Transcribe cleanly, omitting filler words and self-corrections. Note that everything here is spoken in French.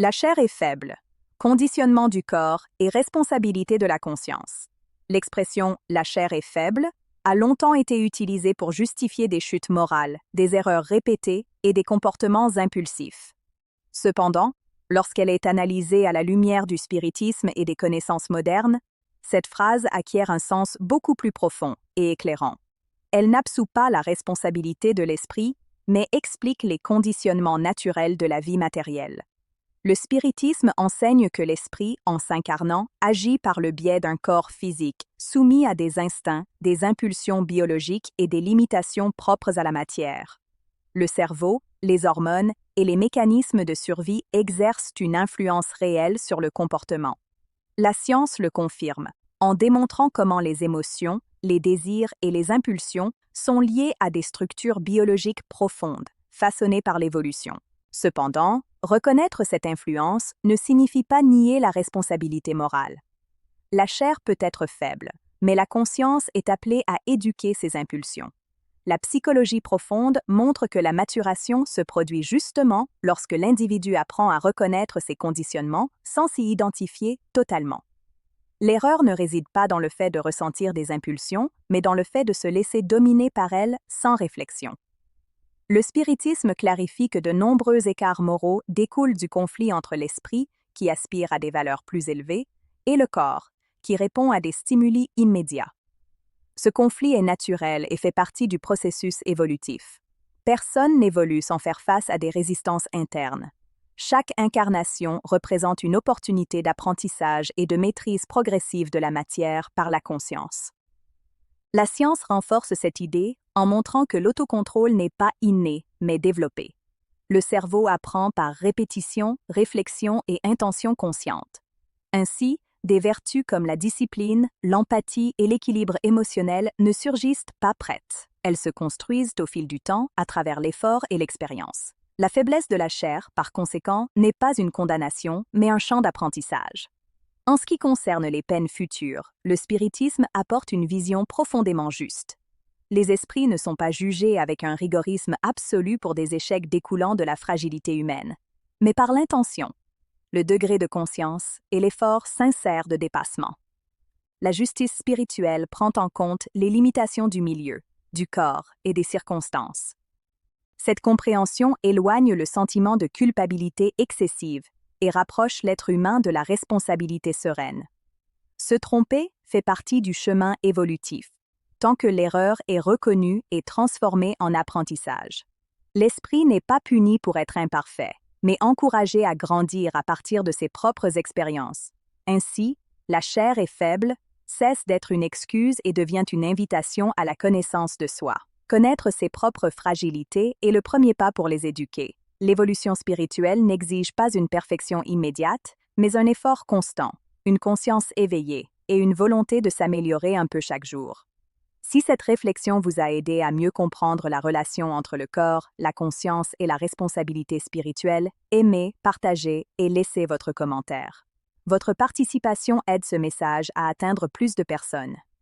La chair est faible. Conditionnement du corps et responsabilité de la conscience. L'expression « la chair est faible » a longtemps été utilisée pour justifier des chutes morales, des erreurs répétées et des comportements impulsifs. Cependant, lorsqu'elle est analysée à la lumière du spiritisme et des connaissances modernes, cette phrase acquiert un sens beaucoup plus profond et éclairant. Elle n'absout pas la responsabilité de l'esprit, mais explique les conditionnements naturels de la vie matérielle. Le spiritisme enseigne que l'esprit, en s'incarnant, agit par le biais d'un corps physique, soumis à des instincts, des impulsions biologiques et des limitations propres à la matière. Le cerveau, les hormones et les mécanismes de survie exercent une influence réelle sur le comportement. La science le confirme, en démontrant comment les émotions, les désirs et les impulsions sont liés à des structures biologiques profondes, façonnées par l'évolution. Cependant, reconnaître cette influence ne signifie pas nier la responsabilité morale. La chair peut être faible, mais la conscience est appelée à éduquer ses impulsions. La psychologie profonde montre que la maturation se produit justement lorsque l'individu apprend à reconnaître ses conditionnements sans s'y identifier totalement. L'erreur ne réside pas dans le fait de ressentir des impulsions, mais dans le fait de se laisser dominer par elles sans réflexion. Le spiritisme clarifie que de nombreux écarts moraux découlent du conflit entre l'esprit, qui aspire à des valeurs plus élevées, et le corps, qui répond à des stimuli immédiats. Ce conflit est naturel et fait partie du processus évolutif. Personne n'évolue sans faire face à des résistances internes. Chaque incarnation représente une opportunité d'apprentissage et de maîtrise progressive de la matière par la conscience. La science renforce cette idée en montrant que l'autocontrôle n'est pas inné, mais développé. Le cerveau apprend par répétition, réflexion et intention consciente. Ainsi, des vertus comme la discipline, l'empathie et l'équilibre émotionnel ne surgissent pas prêtes. Elles se construisent au fil du temps à travers l'effort et l'expérience. La faiblesse de la chair, par conséquent, n'est pas une condamnation, mais un champ d'apprentissage. En ce qui concerne les peines futures, le spiritisme apporte une vision profondément juste. Les esprits ne sont pas jugés avec un rigorisme absolu pour des échecs découlant de la fragilité humaine, mais par l'intention, le degré de conscience et l'effort sincère de dépassement. La justice spirituelle prend en compte les limitations du milieu, du corps et des circonstances. Cette compréhension éloigne le sentiment de culpabilité excessive et rapproche l'être humain de la responsabilité sereine. Se tromper fait partie du chemin évolutif, tant que l'erreur est reconnue et transformée en apprentissage. L'esprit n'est pas puni pour être imparfait, mais encouragé à grandir à partir de ses propres expériences. Ainsi, la chair est faible, cesse d'être une excuse et devient une invitation à la connaissance de soi. Connaître ses propres fragilités est le premier pas pour les éduquer. L'évolution spirituelle n'exige pas une perfection immédiate, mais un effort constant, une conscience éveillée et une volonté de s'améliorer un peu chaque jour. Si cette réflexion vous a aidé à mieux comprendre la relation entre le corps, la conscience et la responsabilité spirituelle, aimez, partagez et laissez votre commentaire. Votre participation aide ce message à atteindre plus de personnes.